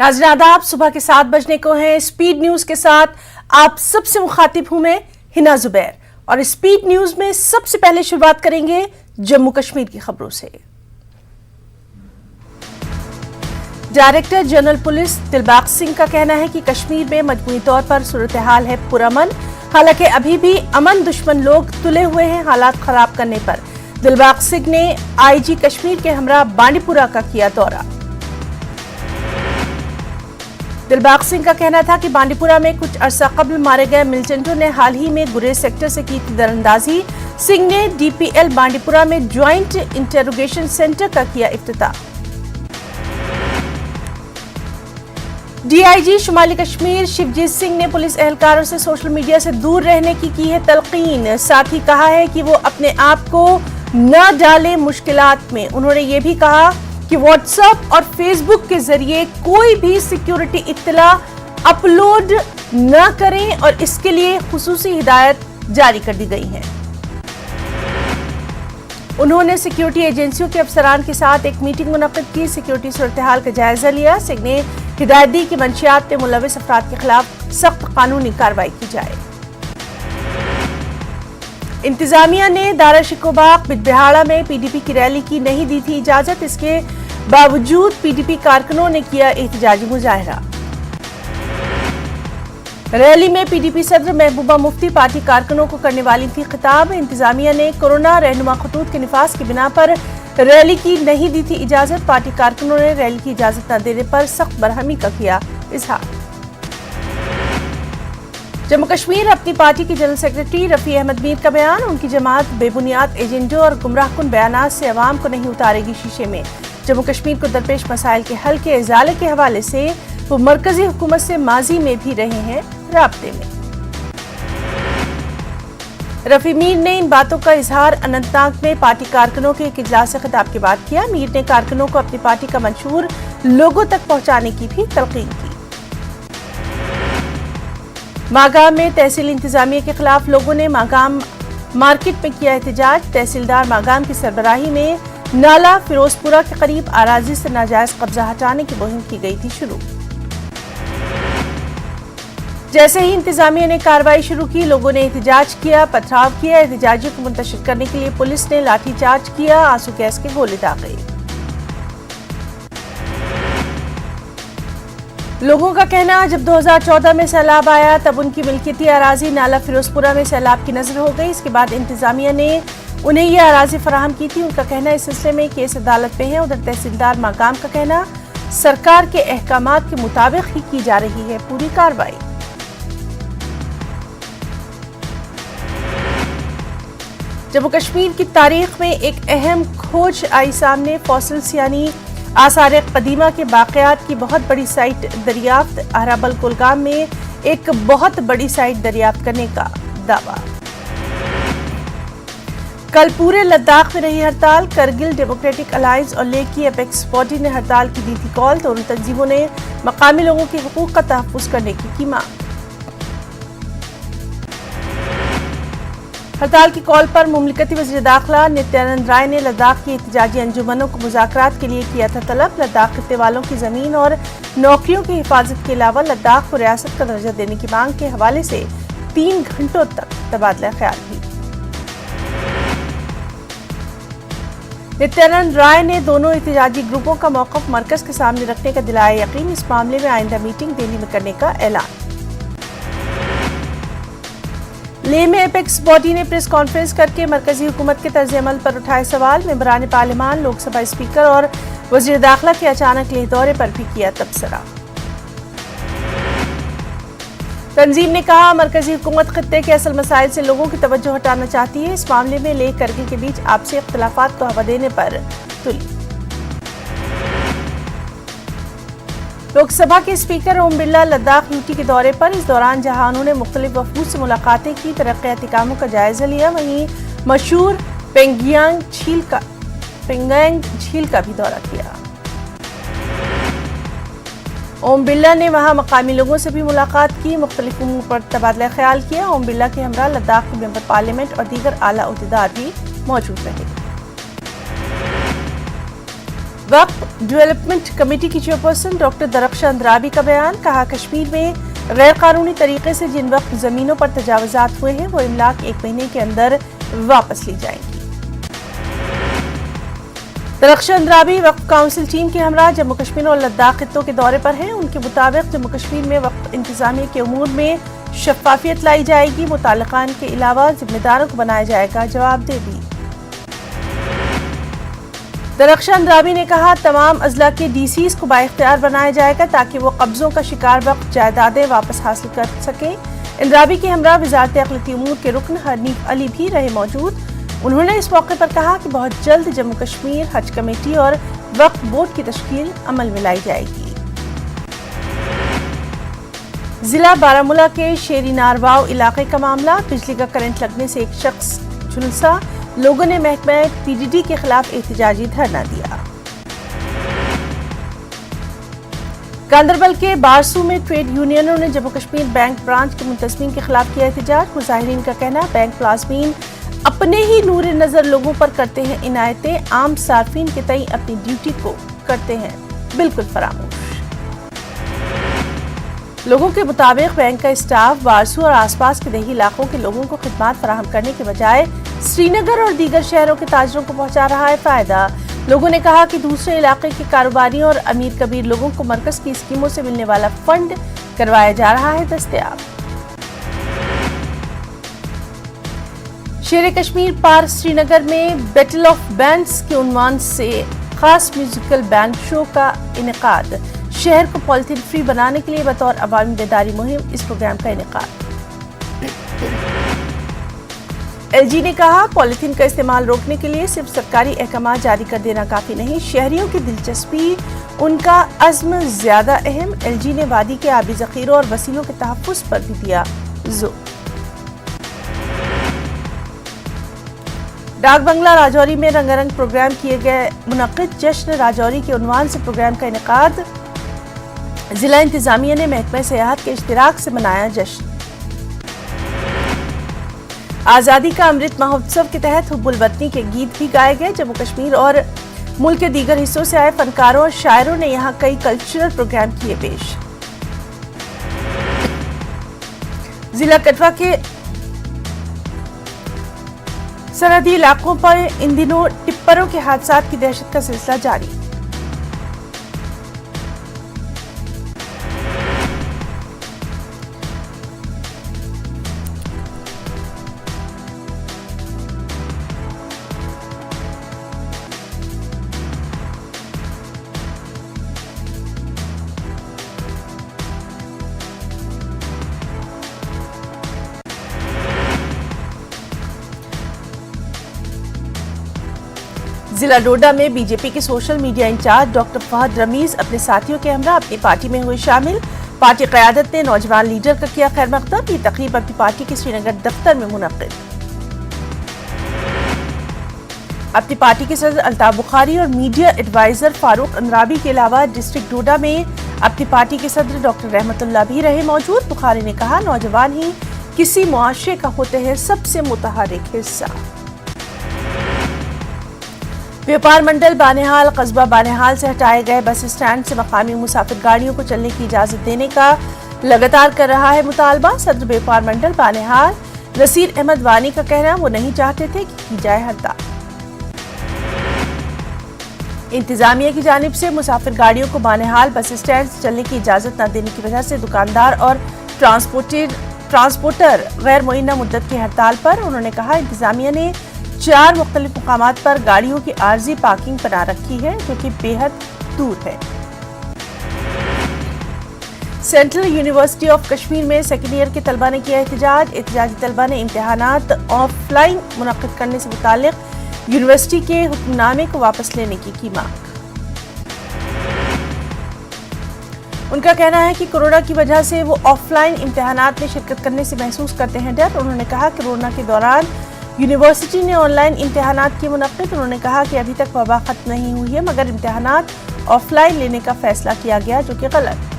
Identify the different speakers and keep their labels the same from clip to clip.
Speaker 1: नाज़रीन आदाब, सुबह के 7 बजने को हैं। स्पीड न्यूज के साथ आप सबसे मुखातिब हूं मैं हिना जुबैर और स्पीड न्यूज में सबसे पहले शुरुआत करेंगे जम्मू कश्मीर की खबरों से। Director general police Dilbagh Singh का कहना है कि कश्मीर में मजमूई तौर पर सूरत हाल है पुरअमन, हालांकि अभी भी अमन दुश्मन लोग तुले हुए हैं हालात खराब करने पर। दिलबाग सिंह ने आईजी कश्मीर के हमरा बांडीपुरा का किया दौरा। दिलबाग सिंह का कहना था कि बांडीपुरा में कुछ अरसा कबल मारे गए मिलिटेंटों ने हाल ही में गुरेज सेक्टर से की थी दरअंदाजी। सिंह ने डीपीएल बांडीपुरा में ज्वाइंट इंटरोगेशन सेंटर का किया इफ्तिताह। डीआईजी शुमाली कश्मीर शिवजीत सिंह ने पुलिस एहलकारों से सोशल मीडिया से दूर रहने की है तलकीन। साथ ही कहा है कि वो अपने आप को न डालें मुश्किलात में। उन्होंने ये भी कहा कि व्हाट्सएप और फेसबुक के जरिए कोई भी सिक्योरिटी इत्तला अपलोड न करें और इसके लिए खुसूसी हिदायत जारी कर दी गई है। उन्होंने सिक्योरिटी एजेंसियों के अफसरान के साथ एक मीटिंग मुनक्किद की, सिक्योरिटी सूरत हाल का जायजा लिया। सिंह ने हिदायत दी कि मंशियात में मुलविस अफराद के खिलाफ सख्त कानूनी कार्रवाई की जाए। इंतजामिया ने दारा शिकोबाग बिजबिहाड़ा में पीडीपी की रैली की नहीं दी थी इजाजत, इसके बावजूद पीडीपी कारकुनों ने किया एहतजाजी मुजाहरा। रैली में पीडीपी सदर महबूबा मुफ्ती पार्टी कारकुनों को करने वाली थी खिताब। इंतजामिया ने कोरोना रहनुमा खतूत के निफाज की बिना पर रैली की नहीं दी थी इजाजत। पार्टी कारकुनों ने रैली की इजाजत न देने पर सख्त बरहमी का किया इजहार। जम्मू कश्मीर अपनी पार्टी की जनरल सेक्रेटरी रफी अहमद मीर का बयान, उनकी जमात बेबुनियाद एजेंडों और गुमराहकुन बयानात से अवाम को नहीं उतारेगी शीशे में। जम्मू कश्मीर को दरपेश मसाइल के हल के इजाले के हवाले से वो मरकजी हुकूमत से माजी में भी रहे हैं राब्ते में। रफी मीर ने इन बातों का इजहार अनंतनाग में पार्टी कारकुनों के एक इजलास से खिताब के बाद किया। मीर ने कारकुनों को अपनी पार्टी का मंशूर लोगों तक पहुंचाने की भी तलकीन की। मागाम में तहसील इंतजामिया के खिलाफ लोगों ने मागाम मार्केट में किया एहतजाज। तहसीलदार मागाम की सरबराही में नाला फिरोजपुरा के करीब आराजी से नाजायज कब्जा हटाने की मुहिम की गई थी शुरू। जैसे ही इंतजामिया ने कार्रवाई शुरू की, लोगों ने एहतजाज किया, पथराव किया। एहतजाजियों को मुंतशिर करने के लिए पुलिस ने लाठीचार्ज किया, आंसू गैस के गोले दागे। लोगों का कहना, जब 2014 में सैलाब आया तब उनकी मिल्कियती अराजी नाला फिरोजपुरा में सैलाब की नजर हो गई। इसके बाद इंतजामिया ने उन्हें यह अराजी फराहम की थी। उनका कहना इस सिलसिले में केस अदालत में है। उधर तहसीलदार मागाम का कहना, सरकार के अहकामात के मुताबिक ही की जा रही है पूरी कार्रवाई। जम्मू कश्मीर की तारीख में एक अहम खोज आई सामने। फॉसिल्स यानी आसार कदीमा के बाक़ियात की बहुत बड़ी साइट दरियाफ्त। अहराबल कुलगाम में एक बहुत बड़ी साइट दरियाफ्त करने का दावा। कल पूरे लद्दाख में रही हड़ताल। करगिल डेमोक्रेटिक अलायंस और लेह की एपेक्स बॉडी ने हड़ताल की दी थी कॉल। दोनों तंजीमों ने मकामी लोगों के हुकूक का तहफ़्फ़ुज़ करने की मांग। हड़ताल की कॉल पर मुमलिकती वज़ीर दाखिला नित्यानंद राय ने लद्दाख की एहतजाजी अंजुमनों को मुज़ाकरात के लिए किया था तलब। लद्दाख खित्ते वालों की ज़मीन और नौकरियों की हिफाजत के अलावा लद्दाख को रियासत का दर्जा देने की मांग के हवाले से 3 घंटों तक तबादला ख्याल हुई। नित्यानंद राय ने दोनों एहतजाजी ग्रुपों का मौक़िफ़ मरकज के सामने रखने का दिलाया यकीन। इस मामले में आइंदा मीटिंग दिल्ली में करने का ऐलान। लेह में एपेक्स बॉडी ने प्रेस कॉन्फ्रेंस करके मरकजी हुकूमत के तर्ज अमल पर उठाए सवाल। मेंबरान पार्लिमान, लोकसभा स्पीकर और वज़ीर दाखिला के अचानक लेह दौरे पर भी किया तबसरा। तंजीम ने कहा, मरकजी हुकूमत खित्ते के असल मसाइल से लोगों की तवज्जो हटाना चाहती है। इस मामले में लेह करगिल के बीच आपसी इख्तिलाफात को हवा देने पर तुली। लोकसभा के स्पीकर ओम बिरला लद्दाख यूटी के दौरे पर। इस दौरान जहां उन्होंने मुख्तलिफ वफूद से मुलाकातें की, तरक्याती कामों का जायजा लिया, वहीं मशहूर पेंगियांग झील का भी दौरा किया। ओम बिरला ने वहां मकामी लोगों से भी मुलाकात की, मुख्तलिफ उमूर पर तबादला ख्याल किया। ओम बिरला के हमरा लद्दाख के मेंबर पार्लियामेंट और दीगर आला ओहदेदार भी मौजूद रहे। वक्फ डेवलपमेंट कमेटी की चेयरपर्सन डॉक्टर दरख्शां अंद्राबी का बयान, कहा कश्मीर में गैर कानूनी तरीके से जिन वक्फ जमीनों पर तजावुजात हुए हैं वो इमलाक 1 महीने के अंदर वापस ली जाएंगी। दरख्शां अंद्राबी वक्फ काउंसिल टीम के हमरा जम्मू कश्मीर और लद्दाख खित्तों के दौरे पर हैं। उनके मुताबिक जम्मू कश्मीर में वक्फ इंतजामिया के उमूर में शफाफियत लाई जाएगी, मुताल्लिकान के अलावा जिम्मेदारों को बनाया जाएगा जवाबदेही। दरख्शां अंद्राबी ने कहा तमाम अजला के डीसीज को बाइख्तियार बनाया जाएगा ताकि वो कब्जों का शिकार वक्त जायदादें वापस हासिल कर सकें। अंद्राबी के हमरा वजारत अक़लियती उमूर के रुकन हनीफ अली भी रहे मौजूद। उन्होंने इस मौके पर कहा कि बहुत जल्द जम्मू कश्मीर हज कमेटी और वक्फ बोर्ड की तश्कील अमल में लाई जाएगी। जिला बारामूला के शेरी नारवाव इलाके का मामला, बिजली का करंट लगने से एक शख्स झुलसा, लोगों ने महकमा पीडीडी के खिलाफ एहतजाजी धरना दिया। गांदरबल के बारसू में ट्रेड यूनियनों ने जम्मू कश्मीर बैंक ब्रांच के मुंतजमीन के खिलाफ किया एहतजाज। मुजाहिरीन का कहना, बैंक मुलाजमीन अपने ही नूर नजर लोगों पर करते हैं इनायतें, आम सार्फिन के तई अपनी ड्यूटी को करते हैं बिल्कुल फरामोश। लोगों के मुताबिक बैंक का स्टाफ बारसू और आसपास के देही इलाकों के लोगों को खिदमात फराहम करने के बजाय श्रीनगर और दीगर शहरों के ताजरों को पहुंचा रहा है फायदा। लोगों ने कहा कि दूसरे इलाके के कारोबारियों और अमीर कबीर लोगों को मरकज की स्कीमों से मिलने वाला फंड करवाया जा रहा है दस्तयाब। शेर कश्मीर पार्क श्रीनगर में बैटल ऑफ बैंड्स के उन्वान से खास म्यूजिकल बैंड शो का इनेकाद। शहर को पॉलिथीन फ्री बनाने के लिए बतौर अवामी बेदारी मुहिम इस प्रोग्राम का इनेकाद। एलजी ने कहा पॉलिथीन का इस्तेमाल रोकने के लिए सिर्फ सरकारी अहकाम जारी कर देना काफी नहीं, शहरियों की दिलचस्पी, उनका अज़्म ज्यादा अहम। एलजी ने वादी के आबी ज़ख़ीरों और वसीलों के तहफ़्फ़ुज़ पर भी दिया जोर। डाक बंगला राजौरी में रंगारंग प्रोग्राम किए गए। मुनक़्क़िद जश्न राजौरी के उन्वान से प्रोग्राम का इनेकाद। जिला इंतजामिया ने महकमा सियाहत के इश्तिराक से मनाया जश्न। आज़ादी का अमृत महोत्सव के तहत हुब्बुल वतनी के गीत भी गाए गए। जम्मू कश्मीर और मुल्क के दीगर हिस्सों से आए फनकारों और शायरों ने यहाँ कई कल्चरल प्रोग्राम किए पेश। जिला कठुआ के सरहदी इलाकों पर इन दिनों टिप्परों के हादसात की दहशत का सिलसिला जारी। जिला डोडा में बीजेपी के social media incharge doctor Fahad Rameez अपने साथियों के हमरा अपनी पार्टी में हुए शामिल। पार्टी क़यादत ने नौजवान लीडर का किया खैर मक़दम। ये तकरीब अपनी पार्टी के श्रीनगर दफ्तर में मुनक़्क़िद। अपनी पार्टी के सदर अल्ताफ बुखारी और मीडिया एडवाइजर फारूक अंद्राबी के अलावा डिस्ट्रिक्ट डोडा में अपनी पार्टी के सदर डॉक्टर रहमतुल्लाह भी रहे मौजूद। बुखारी ने कहा नौजवान ही किसी मुआशरे का होते हैं सबसे मुतहर्रिक हिस्सा। व्यापार मंडल बानिहाल कस्बा बानिहाल से हटाए गए बस स्टैंड से मकामी मुसाफिर गाड़ियों को चलने की इजाजत देने का लगातार कर रहा है मुतालबा। सदर व्यापार मंडल बानिहाल नसीर अहमद वानी का कहना वो नहीं चाहते थे कि की जाए हड़ताल। इंतजामिया की जानिब से मुसाफिर गाड़ियों को बानिहाल बस स्टैंड से चलने की इजाजत न देने की वजह से दुकानदार और ट्रांसपोर्टर गैर मुअय्यना मुद्दत की हड़ताल पर। उन्होंने कहा इंतजामिया ने 4 मुख्तलिफ मुकामात पर गाड़ियों की आर्जी पार्किंग बना रखी है जो कि बेहद दूर है। सेंट्रल यूनिवर्सिटी ऑफ कश्मीर में सेकेंड ईयर के तलबा ने किया एहतजाज। एहतजाजी तलबा ने इम्तिहानात ऑफलाइन मुनक़्क़िद करने से मुताल्लिक़ यूनिवर्सिटी के हुक्मनामे को वापस लेने की मांग। उनका कहना है कि कोरोना की वजह से वो ऑफलाइन इम्तिहानात में शिरकत करने से महसूस करते हैं डर। उन्होंने कहा कि कोरोना के दौरान यूनिवर्सिटी ने ऑनलाइन इम्तिहानात की मुनक़्क़िद। उन्होंने कहा कि अभी तक वबा खत्म नहीं हुई है मगर इम्तिहानात ऑफलाइन लेने का फैसला किया गया जो कि गलत।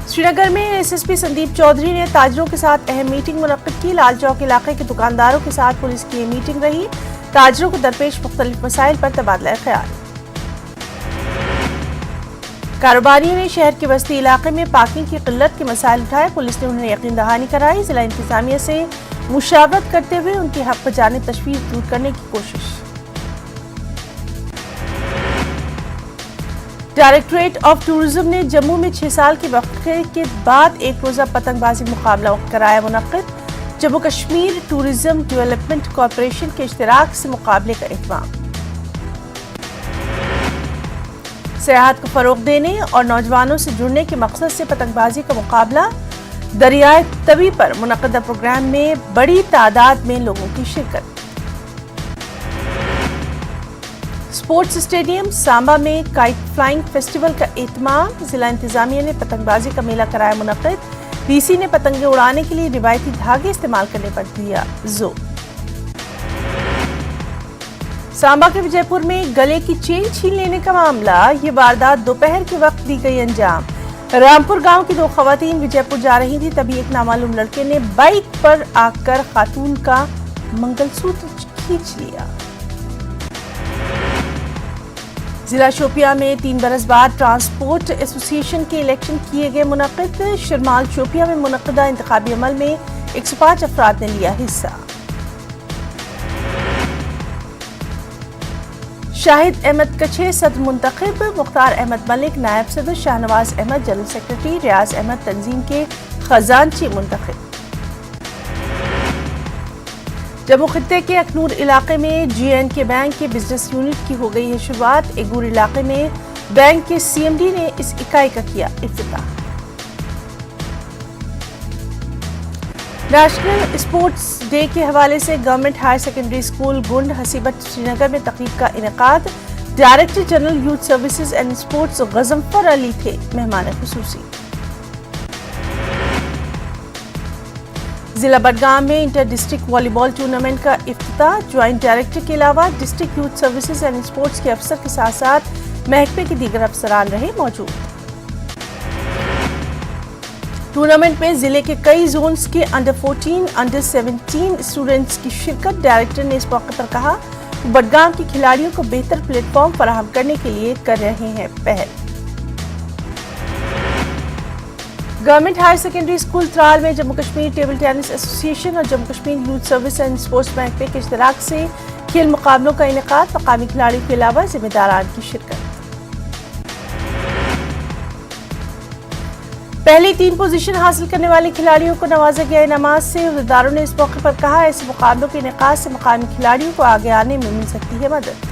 Speaker 1: श्रीनगर में एसएसपी संदीप चौधरी ने ताजरों के साथ अहम मीटिंग मुनक्किद की। लाल चौक इलाके के दुकानदारों के साथ पुलिस की ये मीटिंग रही। ताजरों को दरपेश मुख्तलिफ मसाइल पर तबादला ख्याल। कारोबारियों ने शहर के बस्ती इलाके में पार्किंग की किल्लत के मसाइल उठाए। पुलिस ने उन्हें यकीन दहानी कराई। जिला इंतजामिया से मुशावरत करते हुए उनके हक पर जानिब तशवीश दूर करने की कोशिश। डायरेक्टरेट ऑफ टूरिज्म ने जम्मू में 6 साल के वक्फे के बाद एक रोजा पतंगबाजी मुकाबला कराया मुनक्किद। Jammu Kashmir tourism development corporation के इश्तिराक से मुकाबले का एहतमाम। सियाहत को फरोग देने और नौजवानों से जुड़ने के मकसद से पतंगबाजी का मुकाबला। दरियाए तवी पर मुनक्किदा प्रोग्राम में बड़ी तादाद में लोगों की शिरकत। स्पोर्ट्स स्टेडियम सांबा में काइट फ्लाइंग फेस्टिवल का एहतमाम। जिला इंतजामिया ने पतंगबाजी का मेला कराया मुनक्किद। डीसी ने पतंगे उड़ाने के लिए रिवायती धागे इस्तेमाल करने पर दिया जोर। सांबा के विजयपुर में गले की चेन छीन लेने का मामला। ये वारदात दोपहर के वक्त दी गई अंजाम। रामपुर गांव की 2 खवातीन विजयपुर जा रही थी, तभी एक नामालूम लड़के ने बाइक पर आकर खातून का मंगलसूत्र खींच लिया। जिला शोपिया में 3 बरस बाद ट्रांसपोर्ट एसोसिएशन के इलेक्शन किए गए मुनक्किद। शिरमाल शोपिया में मुनक्किदा इंतखाबी अमल में 105 अफराद ने लिया हिस्सा। शाहिद अहमद कछे सदर मुंतखब। मुख्तार अहमद मलिक नायब सदर। Shahnawaz Ahmad general secretary. रियाज अहमद तंजीम के खजानची मुंतखब। जम्मू खित्ते के अखनूर इलाके में J&K बैंक के बिजनेस यूनिट की हो गई है शुरुआत। एगूर इलाके में बैंक के CMD ने इस इकाई का किया इफ्तिताह। नेशनल स्पोर्ट्स डे के हवाले से government higher secondary school Gund Hasibat Srinagar में तकरीब का इनेकाद। Director general youth services and sports Ghazanfar Ali थे मेहमान खुसूसी। जिला बडगाम में इंटर डिस्ट्रिक्ट वॉलीबॉल टूर्नामेंट का इफ्तिताह। ज्वाइंट डायरेक्टर के अलावा district youth services and sports के अफसर के साथ साथ महकमे के दीगर अफसरान रहे मौजूद। टूर्नामेंट में जिले के कई जोन्स के अंडर 14, अंडर 17 स्टूडेंट्स की शिरकत। डायरेक्टर ने इस मौके पर कहा बडगाम के खिलाड़ियों को बेहतर प्लेटफॉर्म फराहम करने के लिए कर रहे हैं पहल। Government higher secondary school Tral में Jammu Kashmir table tennis association और Jammu Kashmir youth service and sports महकमे के इश्तिराक से खेल मुकाबलों का इनेकाद। मकामी खिलाड़ियों के अलावा जिम्मेदारान की शिरकत। पहली 3 पोजीशन हासिल करने वाले खिलाड़ियों को नवाजा गया इनामात से। उहदेदारों ने इस मौके पर कहा ऐसे मुकाबलों के इनेकाद से मकामी खिलाड़ियों को आगे आने में मिल सकती है मदद।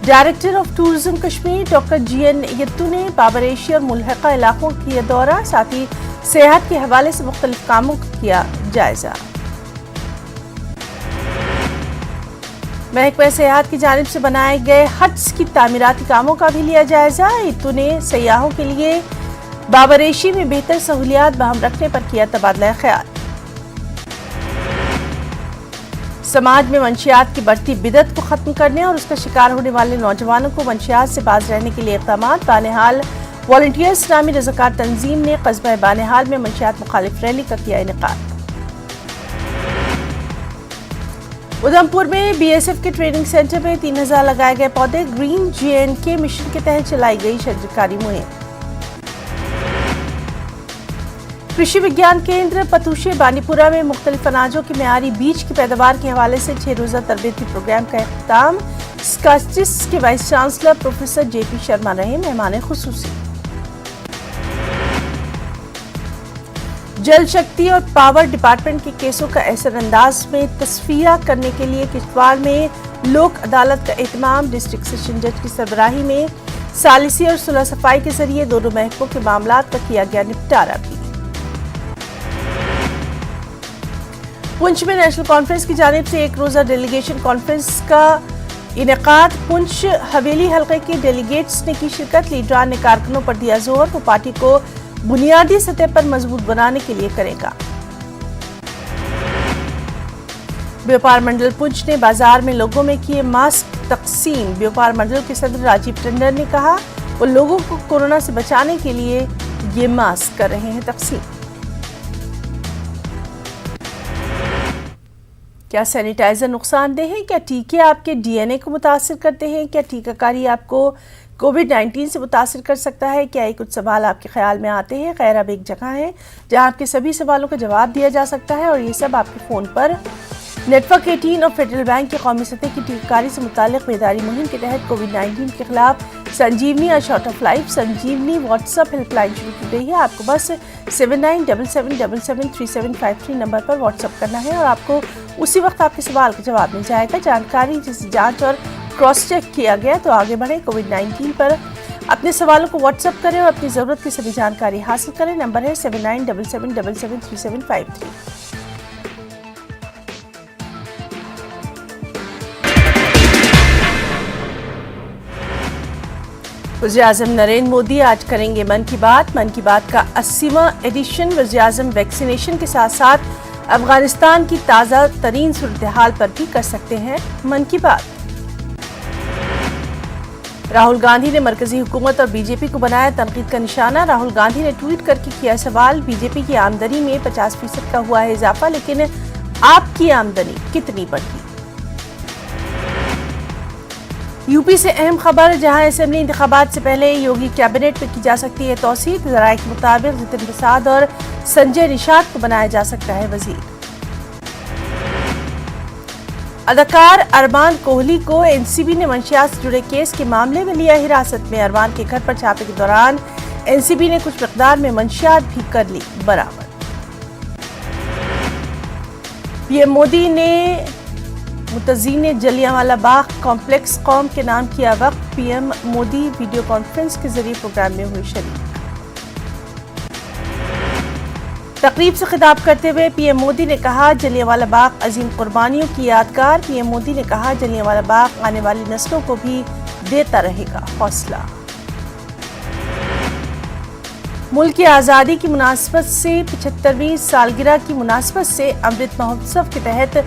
Speaker 1: Director of tourism Kashmir doctor GN यत्तू ने बाबर एशिया और मुल्हका इलाकों का किया दौरा। साथ ही सेहत के हवाले से मुख्तलिफ कामों का किया जायजा। महकमा सेहत की जानिब से बनाए गए हट्स की तामीराती कामों का भी लिया जायजा। यत्तू ने सयाहों के लिए बाबरेशी में बेहतर सहूलियात बहाल रखने पर किया तबादला ख्याल। समाज में मंशियात की बढ़ती बिदत को खत्म करने और उसका शिकार होने वाले नौजवानों को मंशियात से बाज रहने के लिए इक़दामात। बानेहाल वॉलंटियर्स नामी रज़ाकार तंजीम ने कस्बा बानेहाल में मंशियात मुखालिफ रैली का किया इनेकाद। उधमपुर में BSF के ट्रेनिंग सेंटर में 3000 लगाए गए पौधे। ग्रीन J&K मिशन के तहत चलाई गई शजरकारी मुहिम। कृषि विज्ञान केंद्र पतुशे बानीपुरा में मुख्तलिफ अनाजों के मेयारी बीज की पैदावार के हवाले से 6 रोजा तरबेती प्रोग्राम का इख्तिताम। स्कास्टिस के vice chancellor professor JP Sharma रहे मेहमान खुसूसी। जल शक्ति और पावर डिपार्टमेंट के केसों का असरअंदाज में तस्फिया करने के लिए किश्तवाड़ में लोक अदालत का एहतमाम। डिस्ट्रिक्ट सेशन जज की सरबराही में सालिसी और सुलह सफाई के जरिए दोनों महकमों के मामलात का किया गया निपटारा भी। पुंछ में नेशनल कॉन्फ्रेंस की जानिब से 1 रोजा डेलीगेशन कॉन्फ्रेंस का इनेकाद। पुंछ हवेली हल्के के डेलीगेट्स ने की शिरकत। लीडरान ने कारकुनों पर दिया जोर। वो पार्टी को बुनियादी सतह पर मजबूत बनाने के लिए करेगा। व्यापार मंडल पुंछ ने बाजार में लोगों में किए मास्क तकसीम। व्यापार मंडल के सदर राजीव टंडन ने कहा وہ لوگوں کو کورونا سے بچانے کے لیے یہ ماسک کر رہے ہیں تقسیم۔ کیا سینیٹائزر نقصان دہ ہے؟ کیا ٹیکے آپ کے ڈی این اے کو متاثر کرتے ہیں؟ کیا ٹیکہ کاری آپ کو کووڈ-19 سے متاثر کر سکتا ہے؟ کیا یہ کچھ سوال آپ کے خیال میں آتے ہیں؟ خیر، اب ایک جگہ ہے جہاں آپ کے سبھی سوالوں کا جواب دیا جا سکتا ہے، اور یہ سب آپ کے فون پر نیٹ ورک 18 اور فیڈرل بینک کی قومی سطح کی ٹیکہ کاری سے متعلق بیداری مہم کے تحت کووڈ-19 کے خلاف سنجیونی اور short of life Sanjeevani what's app help line شروع کی گئی ہے۔ آپ کو بس 7977773753 نمبر پر واٹس ایپ کرنا ہے اور آپ کو اسی وقت آپ کے سوال کا جواب مل جائے گا۔ جانکاری جسے جانچ اور کراس چیک کیا گیا تو آگے بڑھیں۔ کووڈ-19 پر اپنے سوالوں کو واٹس ایپ کریں اور اپنی ضرورت کی سبھی جانکاری حاصل کریں۔ نمبر ہے 7977773753۔ وزیراعظم نریندر مودی آج کریں گے من کی بات۔ من کی بات کا 80واں ایڈیشن وزیراعظم ویکسینیشن کے ساتھ ساتھ افغانستان کی تازہ ترین صورتحال پر بھی کر سکتے ہیں من کی بات۔ راہل گاندھی نے مرکزی حکومت اور بی جے پی کو بنایا تنقید کا نشانہ۔ راہل گاندھی نے ٹویٹ کر کے کیا سوال، بی جے پی کی آمدنی میں 50% کا ہوا ہے اضافہ، لیکن آپ کی آمدنی کتنی بڑھی؟ یو پی سے اہم خبر، جہاں اسمبلی انتخابات سے پہلے یوگی کیبنٹ میں کی جا سکتی ہے توسیع۔ ذرائع کے مطابق جتن پرساد اور سنجے نشاد کو بنایا جا سکتا ہے وزیر۔ اداکار ارمان کوہلی کو این سی بی نے منشیات سے جڑے کیس کے معاملے میں لیا حراست میں۔ ارمان کے گھر پر چھاپے کے دوران این سی بی نے کچھ مقدار میں منشیات بھی کر لی برآمد۔ پی ایم مودی نے متزئین جلیانوالہ باغ کمپلیکس قوم کے نام کیا وقف۔ P M Modi video conference کے ذریعے پروگرام میں ہوئے شریک۔ تقریب سے خطاب کرتے ہوئے پی ایم مودی نے کہا، جلیانوالہ باغ عظیم قربانیوں کی یادگار۔ پی ایم مودی نے کہا، جلیانوالہ باغ آنے والی نسلوں کو بھی دیتا رہے گا حوصلہ۔ ملک کی آزادی کی مناسبت سے 75ویں سالگرہ کی مناسبت سے امرت مہوتسو کے تحت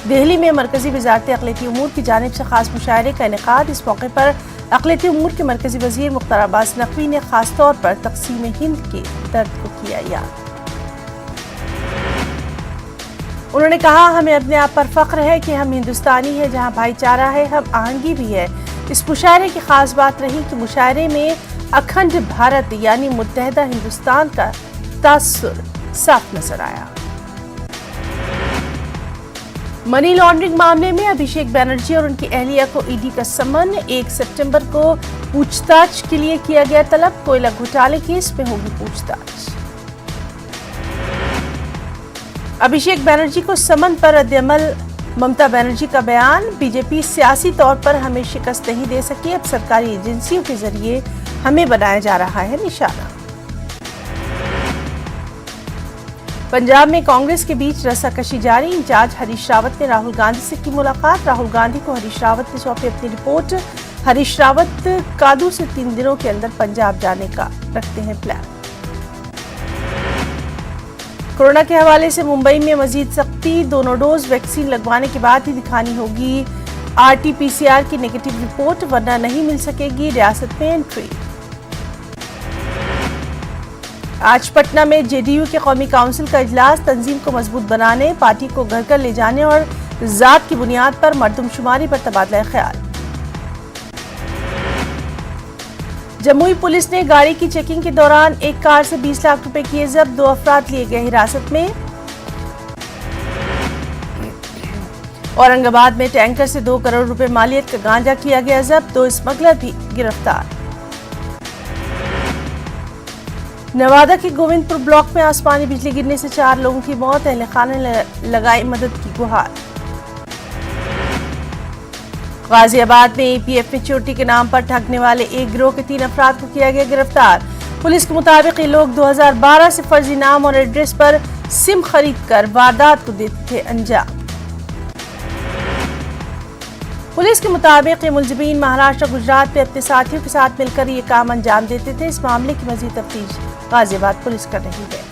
Speaker 1: دہلی میں مرکزی وزارت اقلیتی امور کی جانب سے خاص مشاعرے کا انعقاد۔ اس موقع پر اقلیتی امور کے مرکزی وزیر مختار عباس نقوی نے خاص طور پر تقسیم ہند کے درد کو کیا یاد۔ انہوں نے کہا، ہمیں اپنے آپ پر فخر ہے کہ ہم ہندوستانی ہیں، جہاں بھائی چارہ ہے، ہم آہنگی بھی ہے۔ اس مشاعرے کی خاص بات رہی کہ مشاعرے میں اکھنڈ بھارت یعنی متحدہ ہندوستان کا تاثر صاف نظر آیا۔ منی لانڈرنگ معاملے میں ابھیشیک بنرجی اور ان کی اہلیہ کو ای ڈی کا سمن۔ 1 سپٹمبر کو پوچھ تاچھ کے لیے کیا گیا طلب۔ کوئلہ گھوٹالے کیس میں ہوگی پوچھ تاچھ۔ ابھیشیک بنرجی کو سمن پر ردعمل ممتا بنرجی کا بیان۔ بی جے پی سیاسی طور پر ہمیں شکست نہیں دے سکی، اب سرکاری ایجنسیوں کے ذریعے ہمیں بنایا جا رہا ہے نشانہ۔ پنجاب میں کانگریس کے بیچ رسا کشی جاری۔ انچارج ہریش راوت نے راہل گاندھی سے کی ملاقات۔ راہل گاندھی کو ہریش راوت نے سونپی اپنی رپورٹ۔ ہریش راوت کادو سے 3 دنوں کے اندر پنجاب جانے کا رکھتے ہیں پلان۔ کورونا کے حوالے سے ممبئی میں مزید سختی، دونوں ڈوز ویکسین لگوانے کے بعد ہی دکھانی ہوگی R T P C R کی نیگیٹو رپورٹ، ورنہ نہیں مل سکے گی ریاست میں انٹری۔ آج پٹنہ میں جے ڈی یو کے قومی کونسل کا اجلاس، تنظیم کو مضبوط بنانے، پارٹی کو گھر گھر لے جانے اور ذات کی بنیاد پر مردم شماری پر تبادلہ خیال۔ جموئی پولیس نے گاڑی کی چیکنگ کے دوران ایک کار سے 20 لاکھ روپے کیے ضبط، 2 افراد لیے گئے حراست میں۔ اورنگ آباد میں ٹینکر سے 2 کروڑ روپے مالیت کا گانجا کیا گیا ضبط، 2 اسمگلر بھی گرفتار۔ نوادہ کے گووند پور بلاک میں آسمانی بجلی گرنے سے 4 لوگوں کی موت، اہل خانہ نے لگائی مدد کی گہار۔ غازی آباد میں ای پی ایف میں چوٹی کے نام پر ٹھگنے والے ایک گروہ کے 3 افراد کو کیا گیا گرفتار۔ پولیس کے مطابق یہ لوگ 2012 سے فرضی نام اور ایڈریس پر سم خرید کر واردات کو دیتے تھے انجام۔ پولیس کے مطابق یہ ملزمین مہاراشٹر گجرات میں اپنے ساتھیوں کے ساتھ مل کر یہ کام انجام دیتے تھے۔ اس معاملے کی مزید تفتیش غازی آباد پولیس کر رہی ہے۔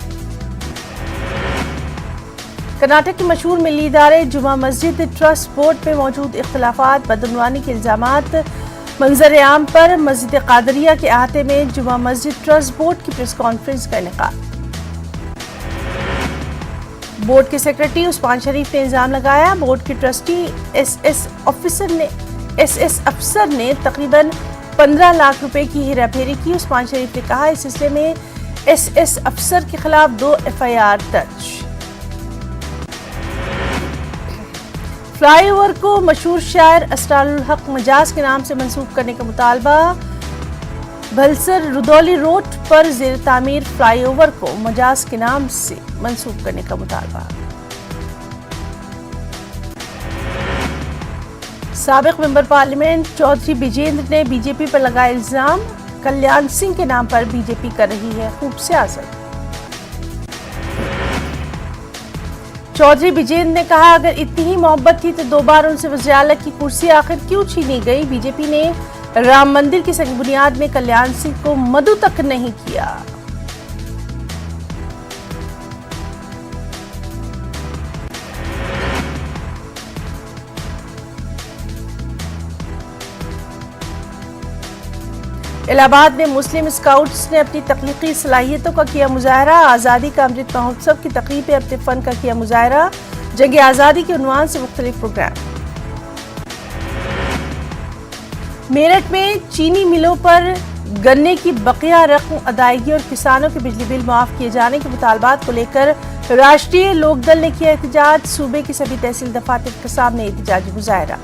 Speaker 1: کرناٹک کے مشہور ملی ادارے جمعہ مسجد ٹرسٹ بورڈ میں موجود اختلافات، بدعنوانی کے الزامات منظر عام پر مسجد قادریہ کے احاطے میں جمعہ مسجد ٹرسٹ بورڈ کی پریس کانفرنس کا انعقاد۔ بورڈ کے سیکرٹری عثمان شریف نے الزام لگایا، بورڈ کے ٹرسٹی ایس ایس افسر نے تقریباً 15 لاکھ روپے کی ہیرا پھیری کی۔ عثمان شریف نے کہا اس سلسلے میں ایس ایس افسر کے خلاف 2 FIR درج۔ فلائی اوور کو مشہور شاعر اسرار الحق مجاز کے نام سے منسوب کرنے کا مطالبہ۔ بھلسر رودولی روڈ پر زیر تعمیر فلائی اوور کو مجاز کے نام سے منسوب کرنے کا مطالبہ۔ سابق ممبر پارلیمنٹ چودھری بجیندر نے بی جے پی پر لگایا الزام، کلیان سنگھ کے نام پر بی جے پی کر رہی ہے خوب سیاست۔ چودھری بجیندر نے کہا اگر اتنی ہی محبت تھی تو 2 بار ان سے وزیر اعلیٰ کی کرسی آخر کیوں چھینی گئی؟ بی جے پی نے رام مندر کی سنگ بنیاد میں کلیان سنگھ کو مدعو تک نہیں کیا۔ الہ آباد میں مسلم اسکاؤٹس نے اپنی تخلیقی صلاحیتوں کا کیا مظاہرہ۔ آزادی کا امرت مہوتسو کی تقریب میں اپنے فن کا کیا مظاہرہ۔ جنگ آزادی کے عنوان سے مختلف پروگرام۔ میرٹھ میں چینی ملوں پر گنے کی بقیہ رقم ادائیگی اور کسانوں کے بجلی بل معاف کیے جانے کے مطالبات کو لے کر راشٹریہ لوک دل نے کیا احتجاج۔ صوبے کی سبھی تحصیل دفاتر کے سامنے احتجاجی مظاہرہ۔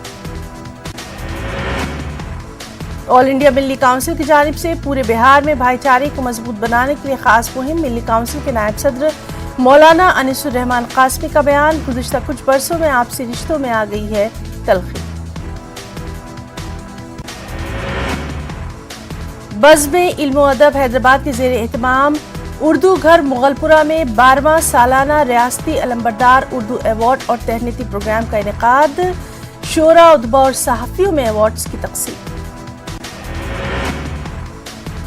Speaker 1: آل انڈیا ملی کونسل کی جانب سے پورے بہار میں بھائی چارے کو مضبوط بنانے کے لیے خاص مہم۔ ملی کونسل کے نائب صدر مولانا انیس الرحمان قاسمی کا بیان، گزشتہ کچھ برسوں میں آپسی رشتوں میں آ گئی ہے تلخی۔ بزم علم و ادب حیدرآباد کے زیر اہتمام اردو گھر مغل پورہ میں 12واں سالانہ ریاستی علمبردار اردو ایوارڈ اور تہنیتی پروگرام کا انعقاد۔ شعراء، ادباء اور صحافیوں میں ایوارڈز کی تقسیم۔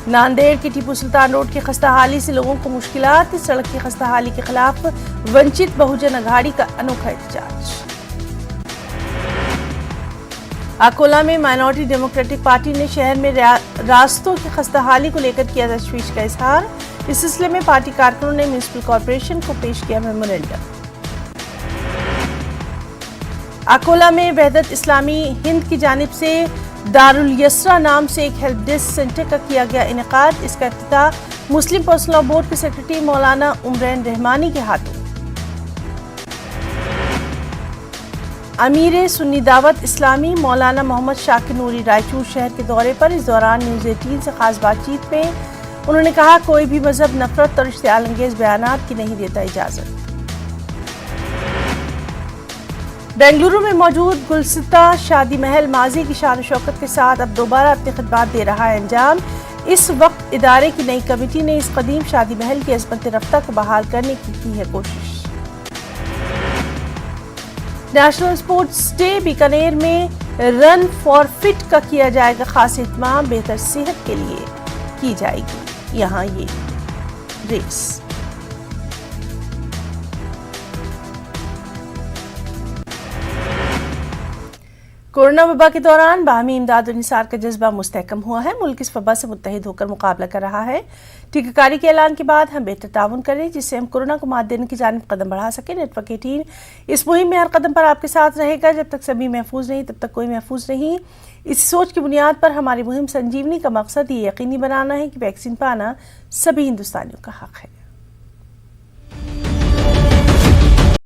Speaker 1: ناندیڑ کی ٹیپو سلطان روڈ کی خستہ حالی سے لوگوں کو مشکلات، سڑک کی خستہ حالی کے خلاف ونچت بہوجن اگھاڑی کا انوکھا احتجاج۔ اکولہ میں مائنورٹی ڈیموکریٹک پارٹی نے شہر میں راستوں کی خستہ حالی کو لے کر کیا تشویش کا اظہار۔ اس سلسلے میں پارٹی کارکنوں نے میونسپل کارپوریشن کو پیش کیا میمورنڈم۔ اکولہ میں وحدت اسلامی ہند کی جانب سے دارالیسرا نام سے ایک ہیلپ ڈیسک سینٹر کا کیا گیا انعقاد۔ اس کا افتتاح مسلم پرسنل لا بورڈ کے سیکرٹری مولانا عمرین رحمانی کے ہاتھوں۔ امیر سنی دعوت اسلامی مولانا محمد شاکر نوری رائچور شہر کے دورے پر۔ اس دوران نیوز 18 سے خاص بات چیت میں انہوں نے کہا کوئی بھی مذہب نفرت اور اشتعال انگیز بیانات کی نہیں دیتا اجازت۔ بنگلورو میں موجود گلستہ شادی محل ماضی کی شان و شوکت کے ساتھ اب دوبارہ اپنی خدمات دے رہا ہے انجام۔ اس وقت ادارے کی نئی کمیٹی نے اس قدیم شادی محل کی عظمت رفتہ کو بحال کرنے کی ہے کوشش۔ نیشنل اسپورٹس ڈے بیکانیر میں رن فار فٹ کا کیا جائے گا خاص اہتمام۔ بہتر صحت کے لیے کی جائے گی یہاں یہ ریس۔ کورونا وبا کے دوران باہمی امداد و انحصار کا جذبہ مستحکم ہوا ہے۔ ملک اس وبا سے متحد ہو کر مقابلہ کر رہا ہے۔ ٹیکہ کاری کے اعلان کے بعد ہم بہتر تعاون کریں جس سے ہم کورونا کو مات دینے کی جانب قدم بڑھا سکیں۔ نیٹ ورک 18 اس مہم میں ہر قدم پر آپ کے ساتھ رہے گا۔ جب تک سبھی محفوظ نہیں تب تک کوئی محفوظ نہیں۔ اس سوچ کی بنیاد پر ہماری مہم سنجیونی کا مقصد یہ یقینی بنانا ہے کہ ویکسین پانا سبھی ہندوستانیوں کا حق ہے۔